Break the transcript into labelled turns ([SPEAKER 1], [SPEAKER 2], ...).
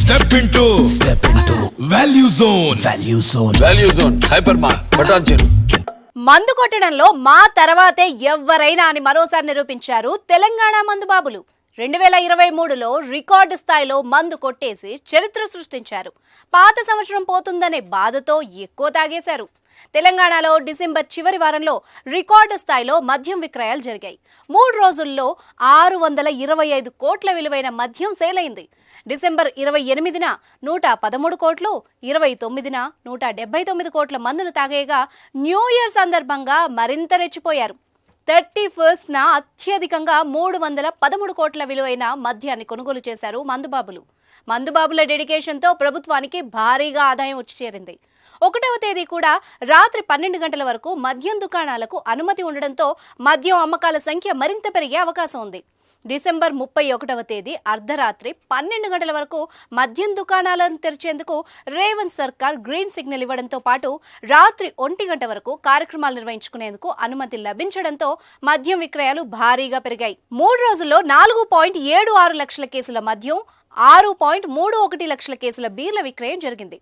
[SPEAKER 1] Step into Value Zone
[SPEAKER 2] hyper మార్ బటాన్ చెరు.
[SPEAKER 3] మందు కొట్టడంలో మా తర్వాతే ఎవ్వరైనా అని మరోసారి నిరూపించారు తెలంగాణ మందుబాబులు. 2023లో రికార్డు స్థాయిలో మందు కొట్టేసి చరిత్ర సృష్టించారు. పాత సంవత్సరం పోతుందనే బాధతో ఎక్కువ తాగేశారు. తెలంగాణలో డిసెంబర్ చివరి వారంలో రికార్డు స్థాయిలో మద్యం విక్రయాలు జరిగాయి. 3 రోజుల్లో 625 కోట్ల విలువైన మద్యం సేల్ అయింది. డిసెంబర్ 28న 113 కోట్లు, 29న 179 కోట్ల మందును తాగేగా న్యూ ఇయర్ సందర్భంగా మరింత రెచ్చిపోయారు. 31న అత్యధికంగా 313 కోట్ల విలువైన మద్యాన్ని కొనుగోలు చేశారు మందుబాబులు. మందుబాబుల డెడికేషన్తో ప్రభుత్వానికి భారీగా ఆదాయం వచ్చి చేరింది. 1వ తేదీ కూడా రాత్రి 12 గంటల వరకు మద్యం దుకాణాలకు అనుమతి ఉండడంతో మద్యం అమ్మకాల సంఖ్య మరింత పెరిగే అవకాశం ఉంది. డిసెంబర్ 31వ తేదీ అర్ధరాత్రి 12 గంటల వరకు మద్యం దుకాణాలను తెరిచేందుకు రేవంత్ సర్కార్ గ్రీన్ సిగ్నల్ ఇవ్వడంతో పాటు రాత్రి 1 గంట వరకు కార్యక్రమాలు నిర్వహించుకునేందుకు అనుమతి లభించడంతో మద్యం విక్రయాలు భారీగా పెరిగాయి. 3 రోజుల్లో 4.76 లక్షల కేసుల మద్యం, 6.31 లక్షల కేసుల బీర్ల విక్రయం జరిగింది.